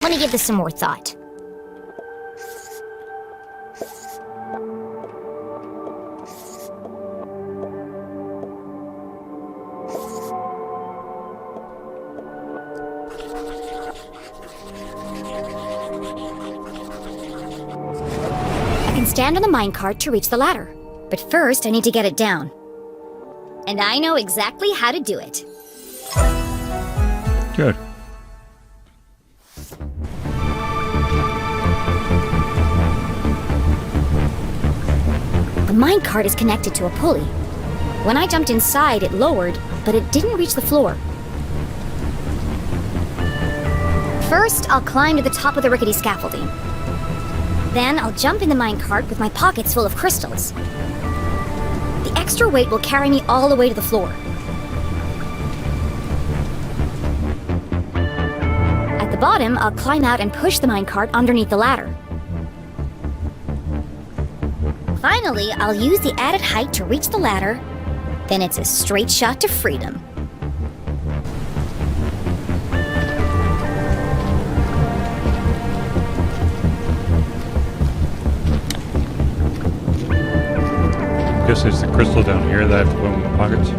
Let me give this some more thought. I can stand on the minecart to reach the ladder. But first, I need to get it down. And I know exactly how to do it. Good. The minecart is connected to a pulley. When I jumped inside, it lowered, but it didn't reach the floor. First, I'll climb to the top of the rickety scaffolding. Then I'll jump in the minecart with my pockets full of crystals. The extra weight will carry me all the way to the floor. At the bottom, I'll climb out and push the minecart underneath the ladder. Finally, I'll use the added height to reach the ladder. Then it's a straight shot to freedom. Guess there's the crystal down here that I have to put in my pockets.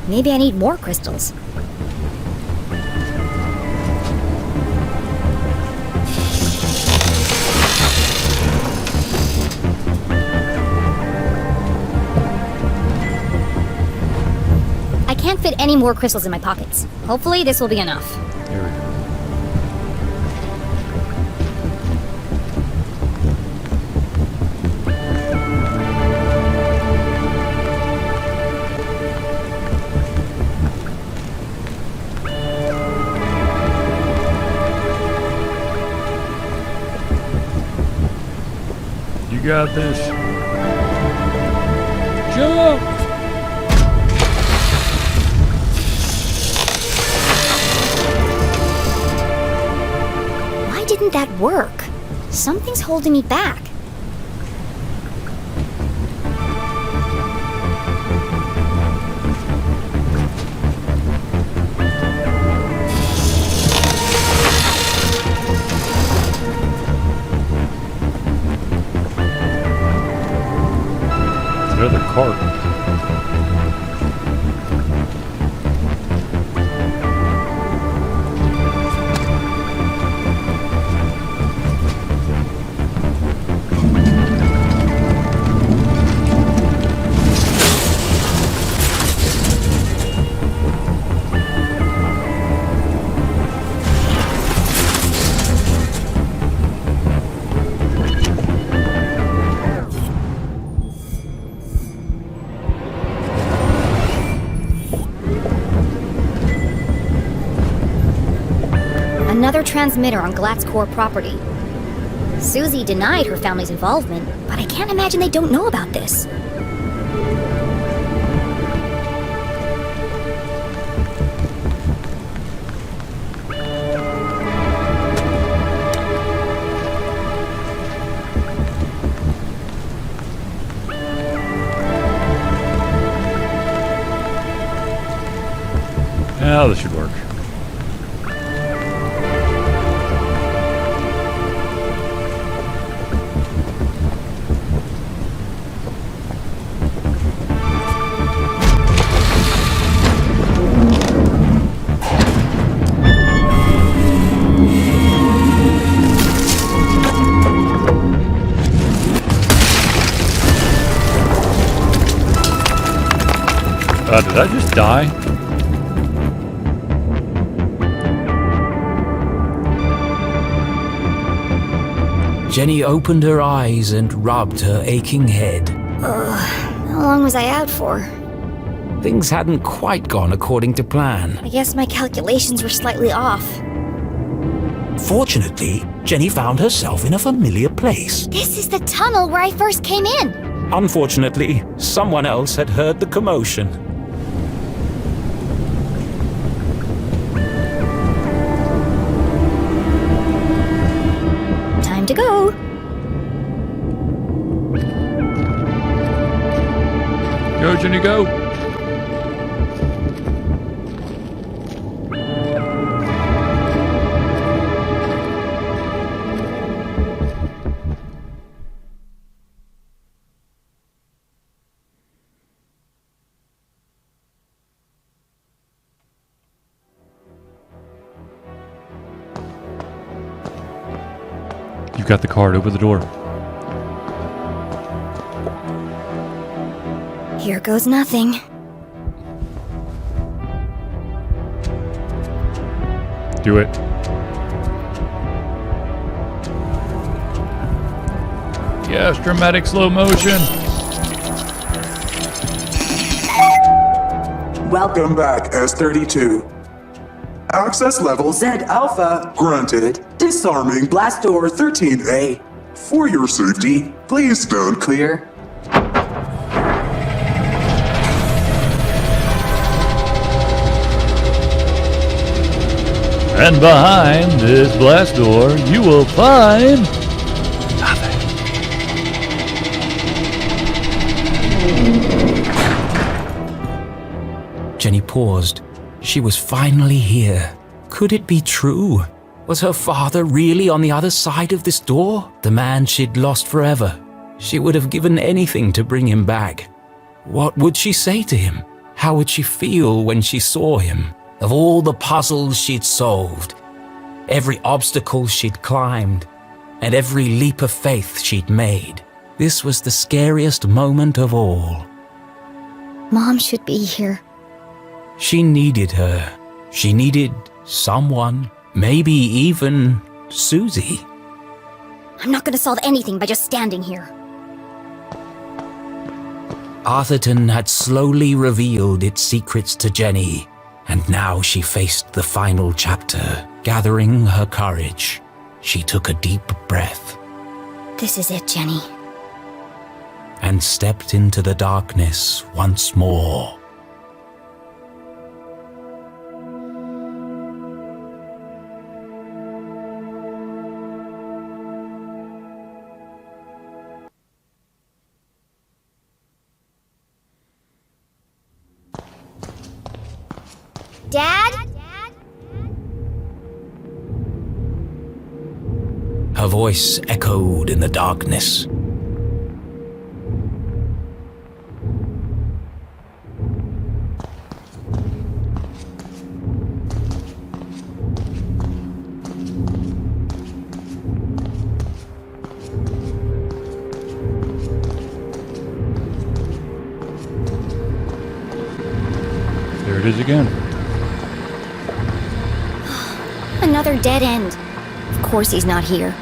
Maybe I need more crystals. I can't fit any more crystals in my pockets. Hopefully this will be enough. Here we go. You got this. Jump! Why didn't that work? Something's holding me back. Another cart. Another transmitter on Glatt's core property. Susie denied her family's involvement, but I can't imagine they don't know about this. Now this should work. Did I just die? Jenny opened her eyes and rubbed her aching head. How long was I out for? Things hadn't quite gone according to plan. I guess my calculations were slightly off. Fortunately, Jenny found herself in a familiar place. This is the tunnel where I first came in. Unfortunately, someone else had heard the commotion. Time to go. Go, Jenny, go! You've got the card. Open the door. Here goes nothing. Do it. Yes, dramatic slow motion. Welcome back, S32. Access level Z Alpha granted. Disarming blast door 13A. For your safety, please stand clear. And behind this blast door, you will find nothing. Jenny paused. She was finally here. Could it be true? Was her father really on the other side of this door? The man she'd lost forever. She would have given anything to bring him back. What would she say to him? How would she feel when she saw him? Of all the puzzles she'd solved, every obstacle she'd climbed, and every leap of faith she'd made, this was the scariest moment of all. Mom should be here. She needed her. She needed someone, maybe even Susie. I'm not gonna solve anything by just standing here. Arthurton had slowly revealed its secrets to Jenny, and now she faced the final chapter. Gathering her courage, she took a deep breath This is it, Jenny. and stepped into the darkness once more. Dad? Her voice echoed in the darkness. There it is again. Another dead end. Of course he's not here.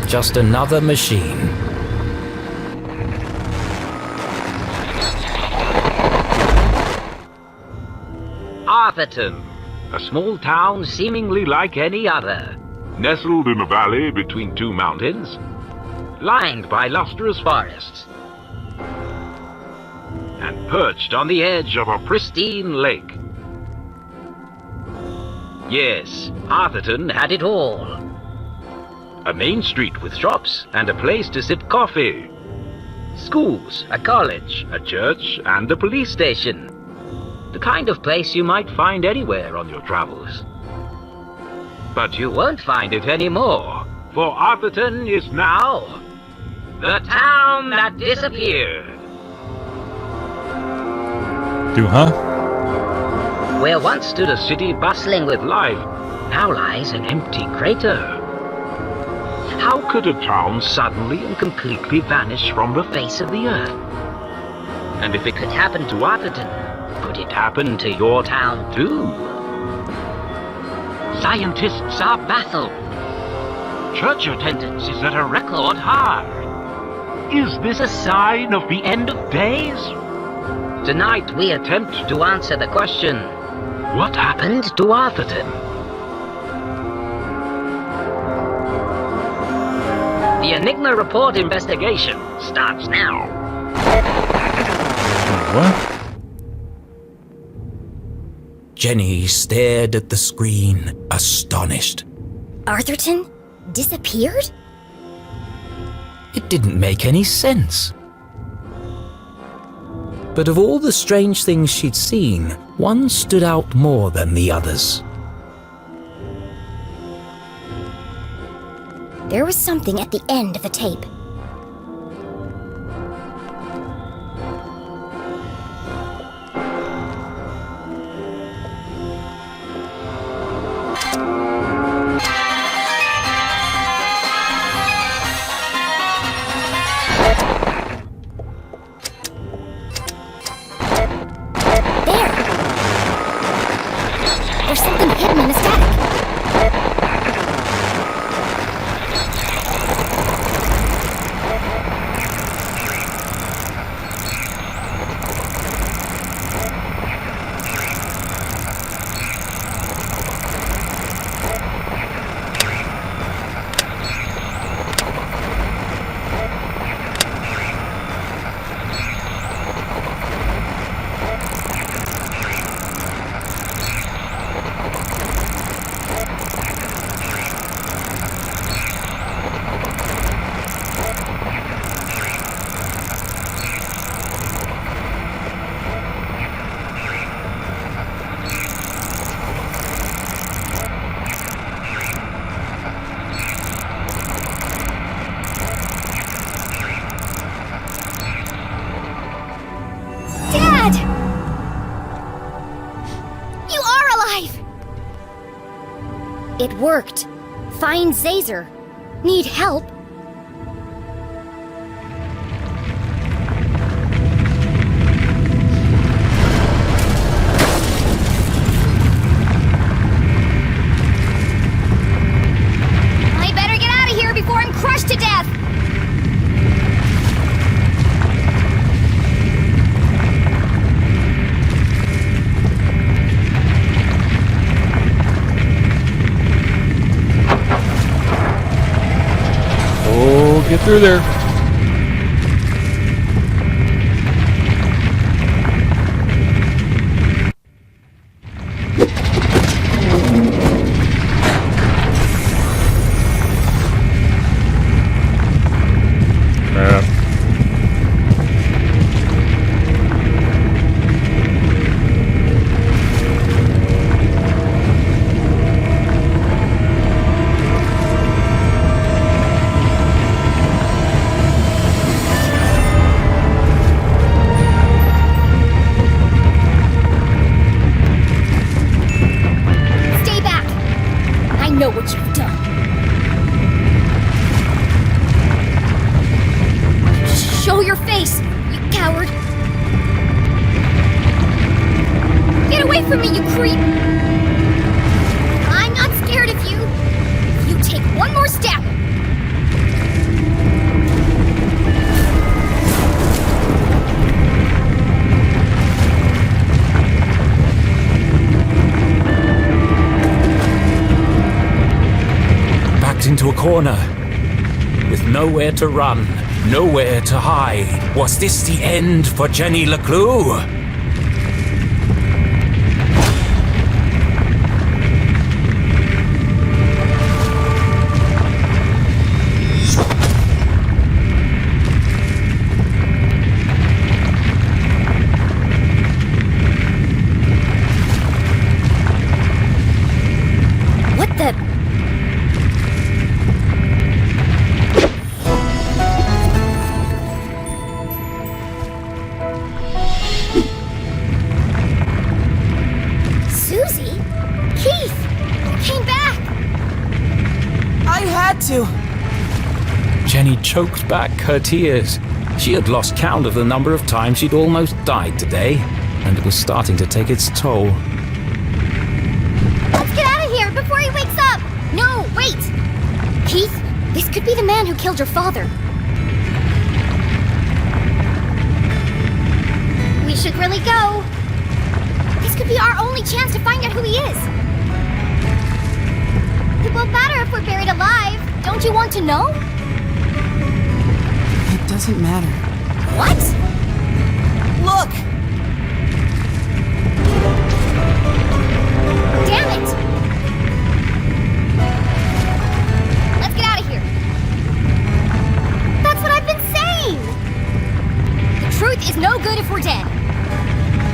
Just another machine. Arthurton, a small town seemingly like any other, nestled in a valley between two mountains, lined by lustrous forests, and perched on the edge of a pristine lake. Yes, Arthurton had it all. A main street with shops and a place to sip coffee. Schools, a college, a church, and a police station. The kind of place you might find anywhere on your travels. But you won't find it anymore, for Arthurton is now the town that disappeared. Where once stood a city bustling with life, now lies an empty crater. How could a town suddenly and completely vanish from the face of the earth? And if it could happen to Arthurton, could Could it happen to your town too? Scientists are baffled. Church attendance is at a record high. Is this a sign of the end of days? Tonight we attempt to answer the question, what happened to Arthurton? The Enigma Report investigation starts now. What? Jenny stared at the screen, astonished. Arthurton disappeared? It didn't make any sense. But of all the strange things she'd seen, one stood out more than the others. There was something at the end of the tape. There's something hidden in the static. Dad! You are alive! It worked. Find Zazer. Need help? I better get out of here before I'm crushed to death! Oh, get through there. Stay back! I know what you've done. Show your face, you coward! Get away from me, you creep! I'm not scared of you. If you take one more step. Backed into a corner, with nowhere to run, nowhere to hide. Was this the end for JennyLeClue? What the? Susie? Keith! You came back! I had to. Jenny choked back her tears. She had lost count of the number of times she'd almost died today. and it was starting to take its toll. Let's get out of here before he wakes up! No, wait! Keith, this could be the man who killed your father. We should really go. This could be our only chance to find out who he is. It won't matter if we're buried alive. Don't you want to know? It doesn't matter. What? Look! Damn it! Let's get out of here. That's what I've been saying! The truth is no good if we're dead.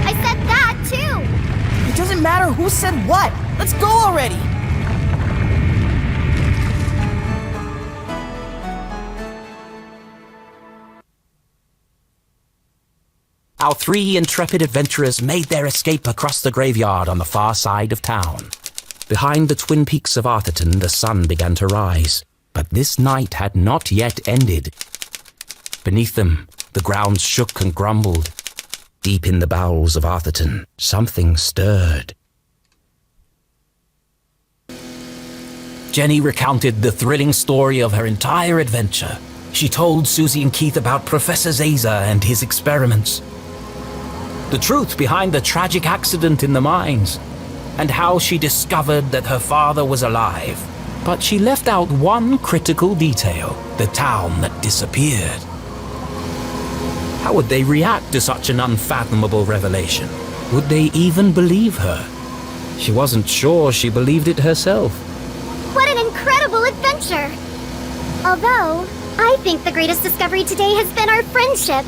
I said that, too! It doesn't matter who said what! Let's go already! Our three intrepid adventurers made their escape across the graveyard on the far side of town. Behind the twin peaks of Arthurton, the sun began to rise, but this night had not yet ended. Beneath them, the ground shook and grumbled. Deep in the bowels of Arthurton, something stirred. Jenny recounted the thrilling story of her entire adventure. She told Susie and Keith about Professor Zaza and his experiments, the truth behind the tragic accident in the mines, and how she discovered that her father was alive. But she left out one critical detail: the town that disappeared. How would they react to such an unfathomable revelation? Would they even believe her? She wasn't sure she believed it herself. What an incredible adventure! Although, I think the greatest discovery today has been our friendship.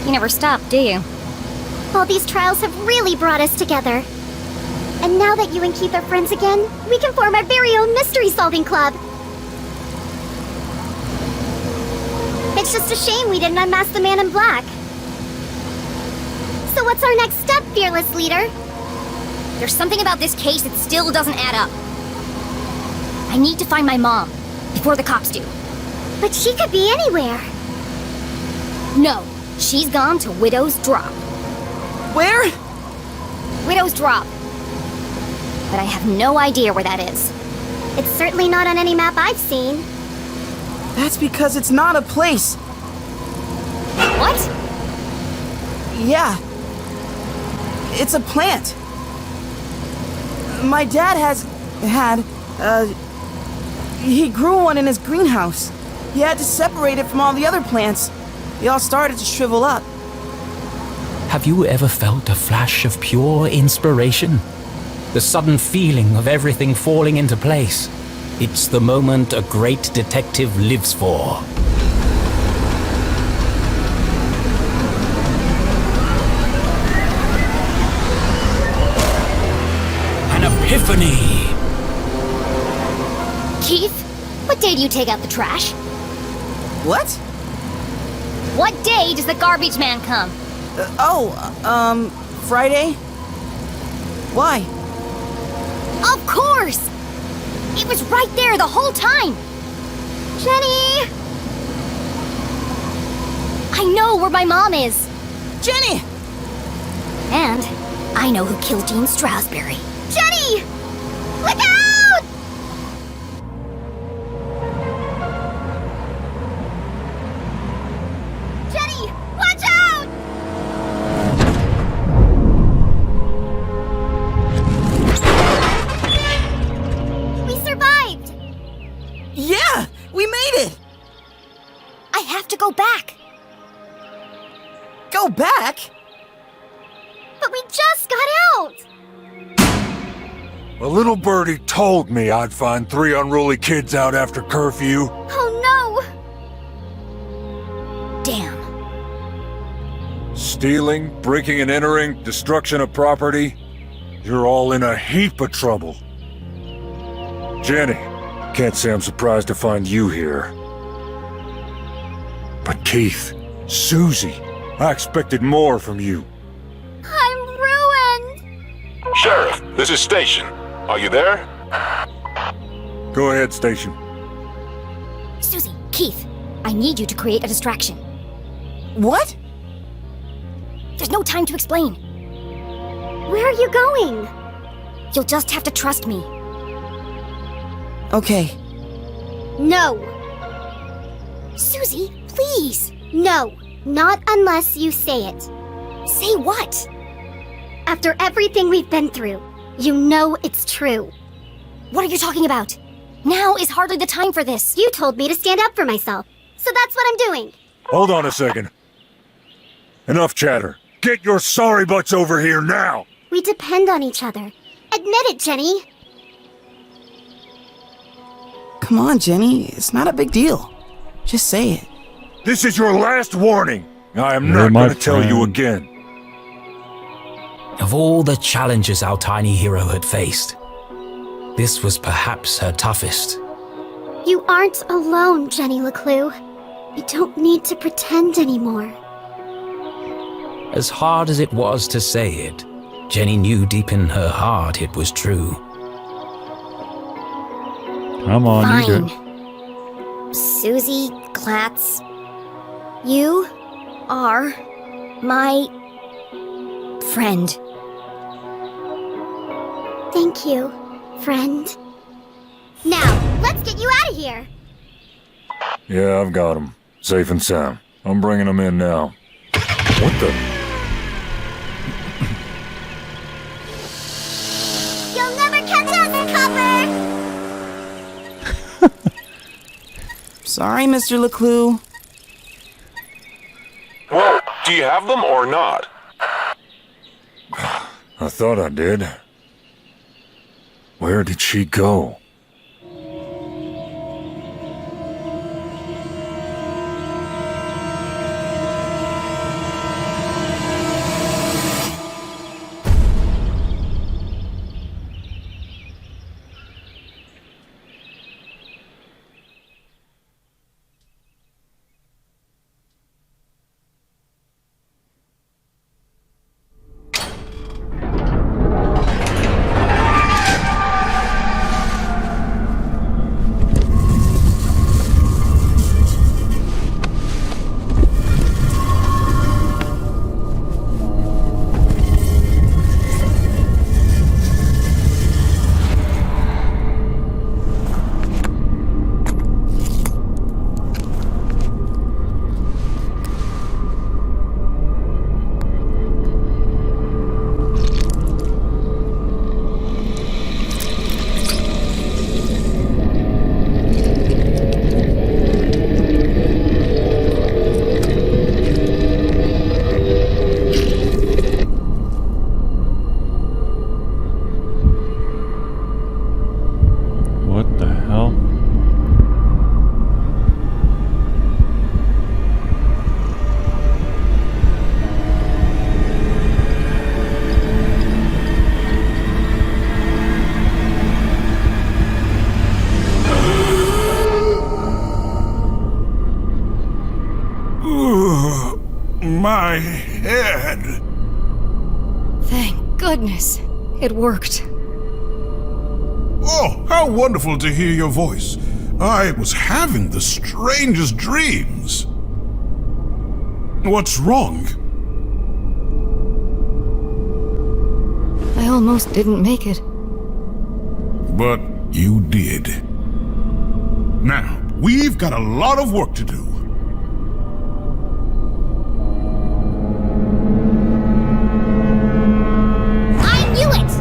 You never stop, do you? All these trials have really brought us together. And now that you and Keith are friends again, we can form our very own mystery-solving club. It's just a shame we didn't unmask the man in black. So what's our next step, fearless leader? There's something about this case that still doesn't add up. I need to find my mom, before the cops do. But she could be anywhere. No, she's gone to Widow's Drop. Where? Widow's Drop. But I have no idea where that is. It's certainly not on any map I've seen. That's because it's not a place. What? Yeah. It's a plant. My dad he grew one in his greenhouse. He had to separate it from all the other plants. They all started to shrivel up. Have you ever felt a flash of pure inspiration? The sudden feeling of everything falling into place. It's the moment a great detective lives for. An epiphany! Keith, what day do you take out the trash? What? What day does the garbage man come? Friday? Why? Of course! It was right there the whole time! Jenny! I know where my mom is! Jenny! And I know who killed Jean Strasberry. Jenny! Look out! Jenny! Watch out! We survived! Yeah! We made it! I have to go back. Go back? But we just got out! A little birdie told me I'd find 3 unruly kids out after curfew. Oh no! Damn. Stealing, breaking and entering, destruction of property. You're all in a heap of trouble. Jenny, can't say I'm surprised to find you here. But Keith, Susie, I expected more from you. I'm ruined! Sheriff, this is Station. Are you there? Go ahead, Station. Susie, Keith, I need you to create a distraction. What? There's no time to explain. Where are you going? You'll just have to trust me. Okay. No. Susie, please. No. Not unless you say it. Say what? After everything we've been through, you know it's true. What are you talking about? Now is hardly the time for this. You told me to stand up for myself, so that's what I'm doing. Hold on a second. Enough chatter. Get your sorry butts over here now! We depend on each other. Admit it, Jenny. Come on, Jenny. It's not a big deal. Just say it. This is your last warning. I am You're not my going to tell you friend. again. Of all the challenges our tiny hero had faced, this was perhaps her toughest. You aren't alone, JennyLeClue. You don't need to pretend anymore. As hard as it was to say it, Jenny knew deep in her heart it was true. Come on, you do Fine. Susie Glatz, you are my friend. Thank you, friend. Now, let's get you out of here. Yeah, I've got him. Safe and sound. I'm bringing him in now. What the? You'll never catch us, Copper! Sorry, Mr. LeClue. Well, do you have them or not? I thought I did. Where did she go? What the hell? My head. Thank goodness. It worked. Oh, how wonderful to hear your voice. I was having the strangest dreams. What's wrong? I almost didn't make it. But you did. Now, we've got a lot of work to do. I knew it!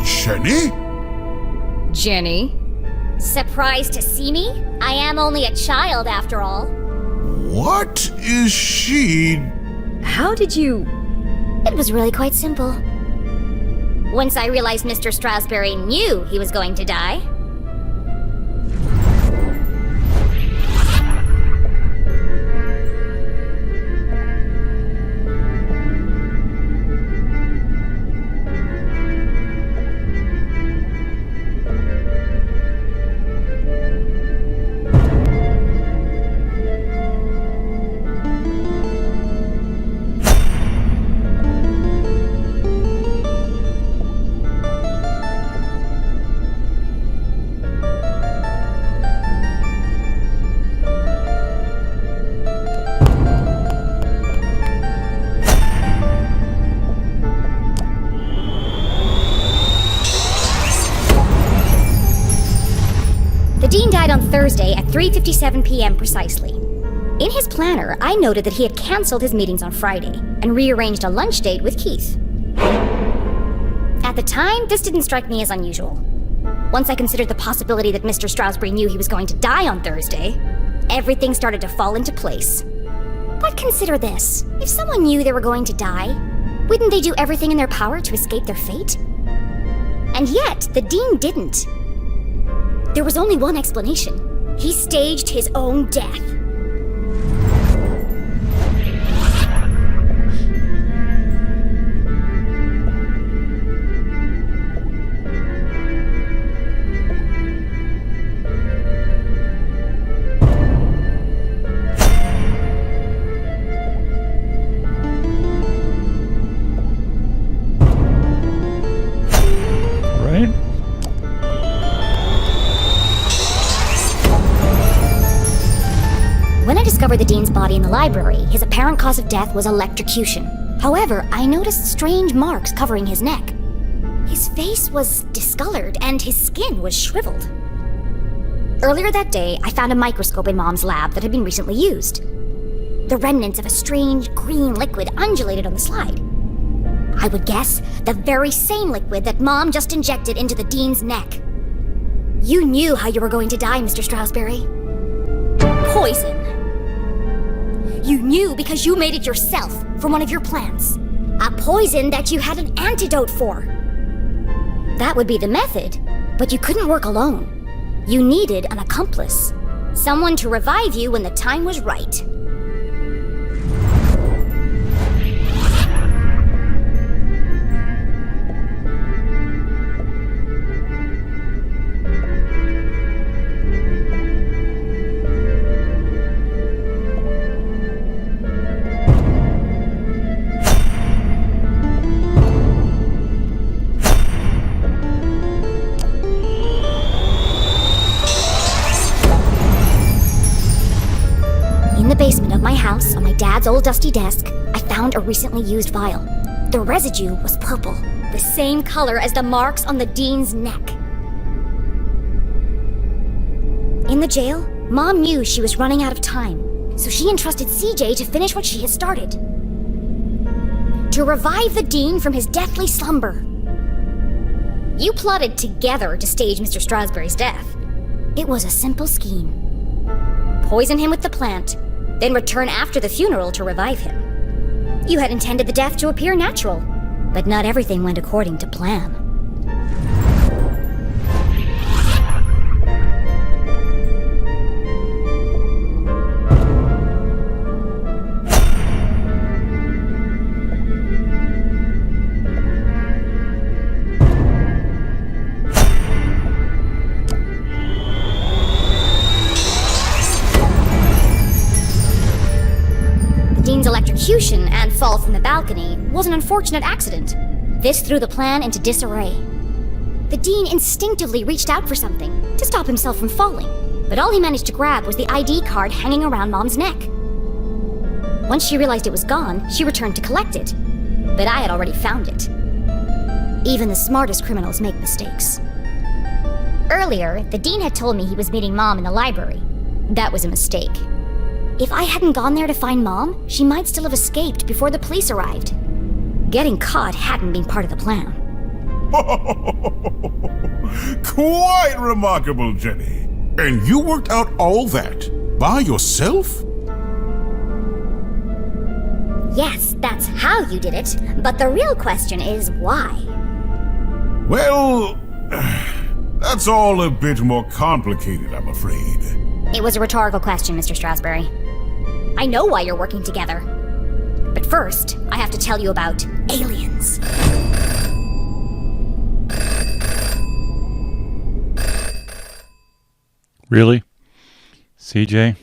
Jenny? Jenny? Surprised to see me? I am only a child, after all. What is she? How did you... It was really quite simple. Once I realized Mr. Strasberry knew he was going to die, Thursday at 3:57 p.m. precisely. In his planner, I noted that he had cancelled his meetings on Friday and rearranged a lunch date with Keith. At the time, this didn't strike me as unusual. Once I considered the possibility that Mr. Stroudsbury knew he was going to die on Thursday, everything started to fall into place. But consider this. If someone knew they were going to die, wouldn't they do everything in their power to escape their fate? And yet, the Dean didn't. There was only one explanation. He staged his own death. When I discovered the Dean's body in the library, his apparent cause of death was electrocution. However, I noticed strange marks covering his neck. His face was discolored and his skin was shriveled. Earlier that day, I found a microscope in Mom's lab that had been recently used. The remnants of a strange green liquid undulated on the slide. I would guess the very same liquid that Mom just injected into the Dean's neck. You knew how you were going to die, Mr. Stroudsbury. Poison. You knew because you made it yourself from one of your plants. A poison that you had an antidote for. That would be the method, but you couldn't work alone. You needed an accomplice. Someone to revive you when the time was right. In the basement of my house, on my dad's old dusty desk, I found a recently used vial. The residue was purple, the same color as the marks on the Dean's neck. In the jail, Mom knew she was running out of time, so she entrusted CJ to finish what she had started. To revive the Dean from his deathly slumber. You plotted together to stage Mr. Stroudsbury's death. It was a simple scheme. Poison him with the plant, then return after the funeral to revive him. You had intended the death to appear natural, but not everything went according to plan. Dean's electrocution and fall from the balcony was an unfortunate accident. This threw the plan into disarray. The Dean instinctively reached out for something to stop himself from falling, but all he managed to grab was the ID card hanging around Mom's neck. Once she realized it was gone, she returned to collect it, but I had already found it. Even the smartest criminals make mistakes. Earlier, the Dean had told me he was meeting Mom in the library. That was a mistake. If I hadn't gone there to find Mom, she might still have escaped before the police arrived. Getting caught hadn't been part of the plan. Quite remarkable, Jenny. And you worked out all that by yourself? Yes, that's how you did it, but the real question is why? Well, that's all a bit more complicated, I'm afraid. It was a rhetorical question, Mr. Stroudsbury. I know why you're working together. But first, I have to tell you about aliens. Really? CJ?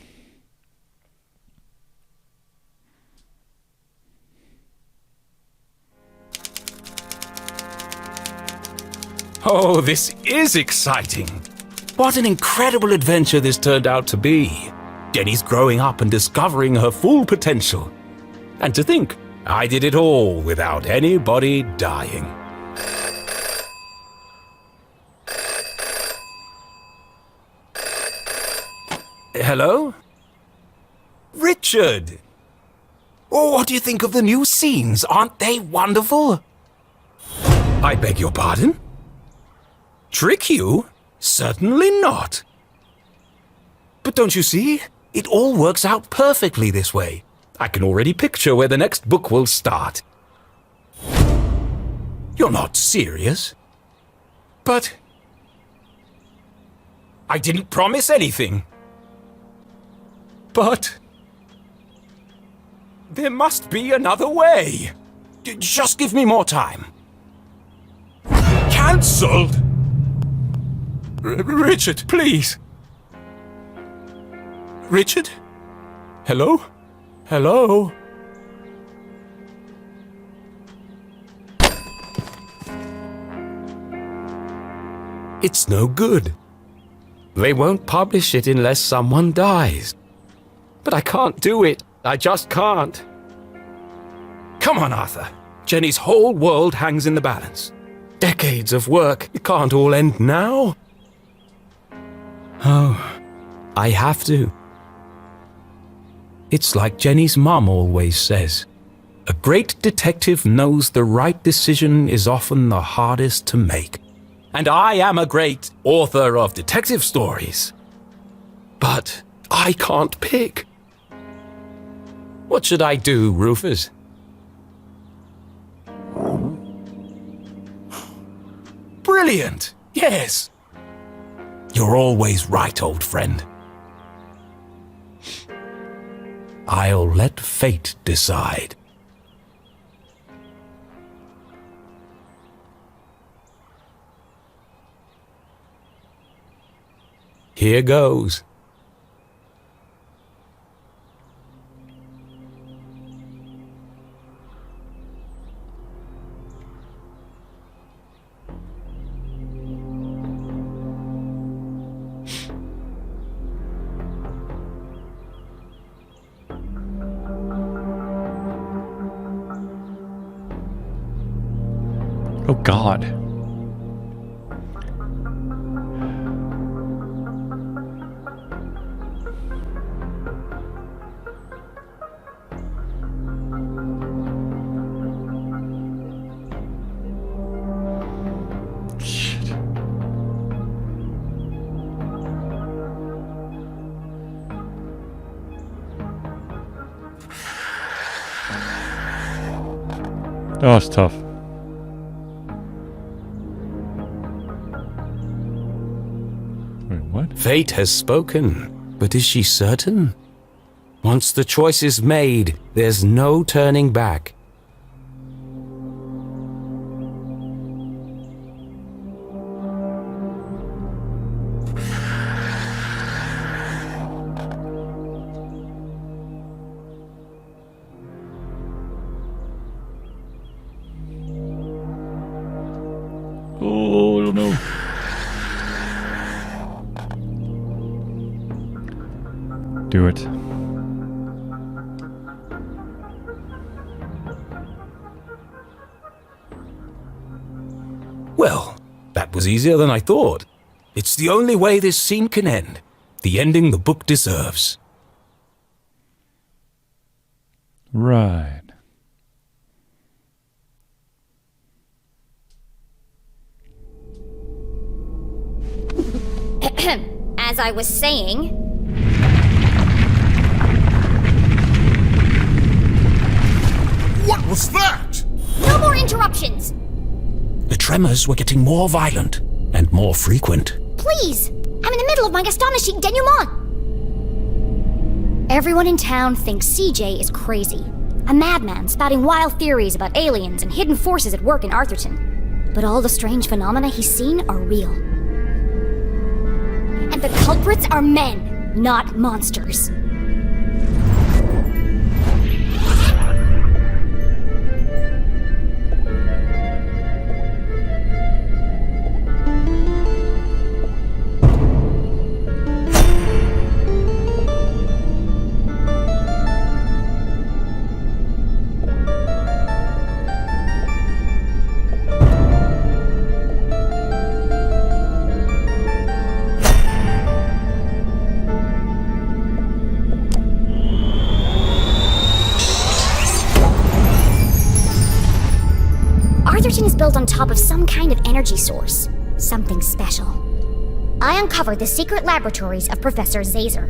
Oh, this is exciting. What an incredible adventure this turned out to be. Jenny's growing up and discovering her full potential. And to think, I did it all without anybody dying. Hello? Richard! Oh, what do you think of the new scenes? Aren't they wonderful? I beg your pardon? Trick you? Certainly not. But don't you see? It all works out perfectly this way. I can already picture where the next book will start. You're not serious? But I didn't promise anything. But there must be another way. Just give me more time. Cancelled? Richard, please. Richard? Hello? Hello? It's no good. They won't publish it unless someone dies. But I can't do it. I just can't. Come on, Arthur. Jenny's whole world hangs in the balance. Decades of work. It can't all end now. Oh, I have to. It's like Jenny's mum always says. A great detective knows the right decision is often the hardest to make. And I am a great author of detective stories. But I can't pick. What should I do, Rufus? Brilliant! Yes! You're always right, old friend. I'll let fate decide. Here goes. Oh God. Shit. Oh, it's tough. What? Fate has spoken, but is she certain? Once the choice is made, there's no turning back. Oh, I don't know. Do it. Well, that was easier than I thought. It's the only way this scene can end. The ending the book deserves. Right. As I was saying, What was that? no more interruptions! The tremors were getting more violent and more frequent. Please! I'm in the middle of my astonishing denouement! Everyone in town thinks CJ is crazy. A madman spouting wild theories about aliens and hidden forces at work in Arthurton. But all the strange phenomena he's seen are real. And the culprits are men, not monsters. built on top of some kind of energy source. Something special. I uncovered the secret laboratories of Professor Zazer.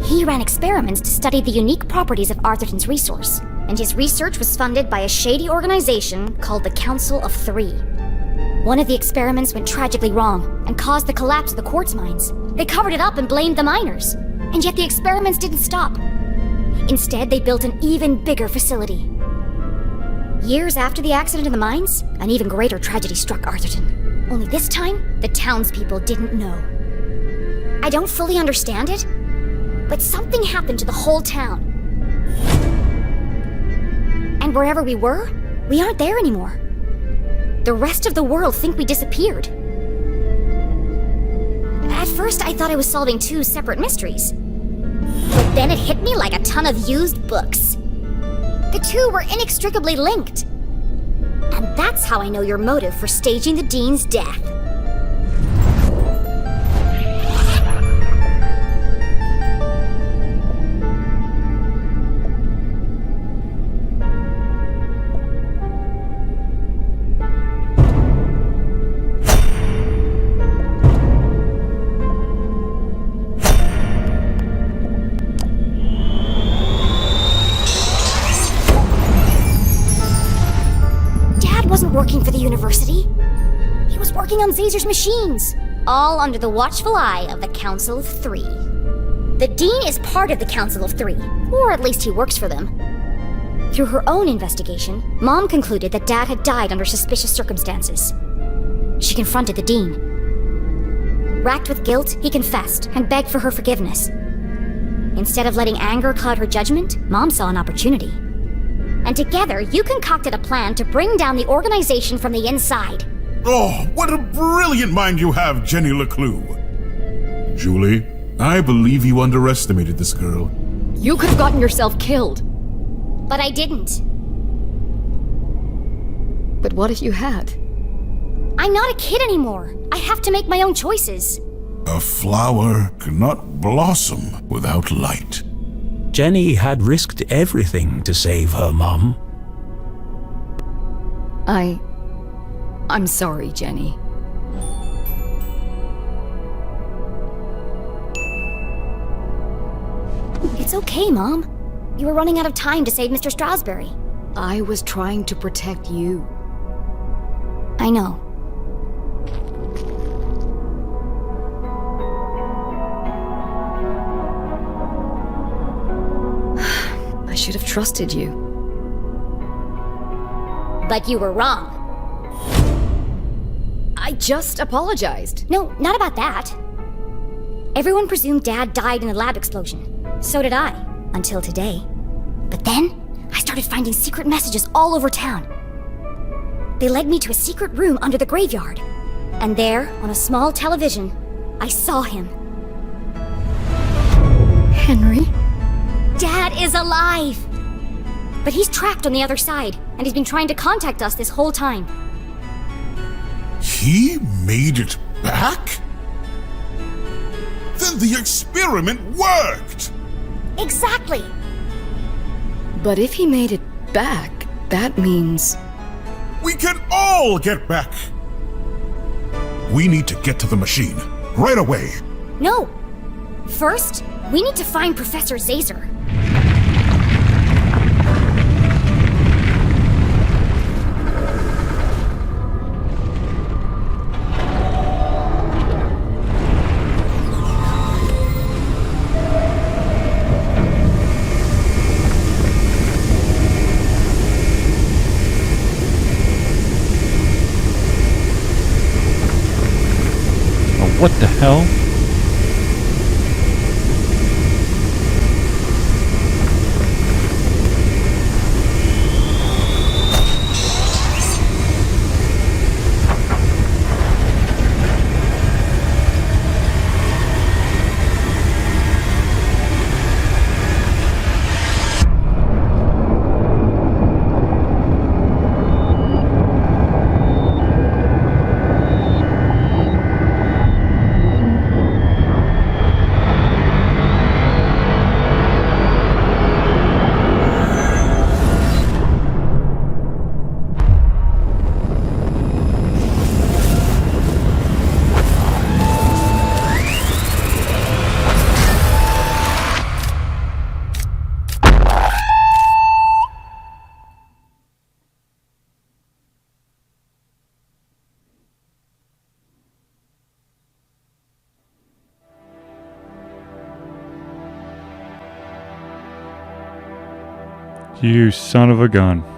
He ran experiments to study the unique properties of Arthurton's resource, and his research was funded by a shady organization called the Council of Three. One of the experiments went tragically wrong and caused the collapse of the quartz mines. They covered it up and blamed the miners, and yet the experiments didn't stop. Instead, they built an even bigger facility. Years after the accident in the mines, an even greater tragedy struck Arthurton. Only this time, the townspeople didn't know. I don't fully understand it, but something happened to the whole town. And wherever we were, we aren't there anymore. The rest of the world think we disappeared. At first, I thought I was solving two separate mysteries. But then it hit me like a ton of used books. The two were inextricably linked. And that's how I know your motive for staging the Dean's death. Working for the university. He was working on Zazer's machines, all under the watchful eye of the Council of Three. The Dean is part of the Council of Three, or at least he works for them. Through her own investigation, Mom concluded that Dad had died under suspicious circumstances. She confronted the Dean. Racked with guilt, he confessed and begged for her forgiveness. Instead of letting anger cloud her judgment, Mom saw an opportunity. And together, you concocted a plan to bring down the organization from the inside. Oh, what a brilliant mind you have, JennyLeClue. Julie, I believe you underestimated this girl. You could have gotten yourself killed. But I didn't. But what if you had? I'm not a kid anymore. I have to make my own choices. A flower cannot blossom without light. Jenny had risked everything to save her mom. I'm sorry, Jenny. It's okay, Mom. You were running out of time to save Mr. Strasberry. I was trying to protect you. I know. I should have trusted you. But you were wrong. I just apologized. No, not about that. Everyone presumed Dad died in the lab explosion. So did I, until today. But then, I started finding secret messages all over town. They led me to a secret room under the graveyard. And there, on a small television, I saw him. Henry? Dad is alive! But he's trapped on the other side, and he's been trying to contact us this whole time. He made it back? Then the experiment worked! Exactly! But if he made it back, that means... We can all get back! We need to get to the machine, right away! No! First, we need to find Professor Zazer. What the hell? You son of a gun.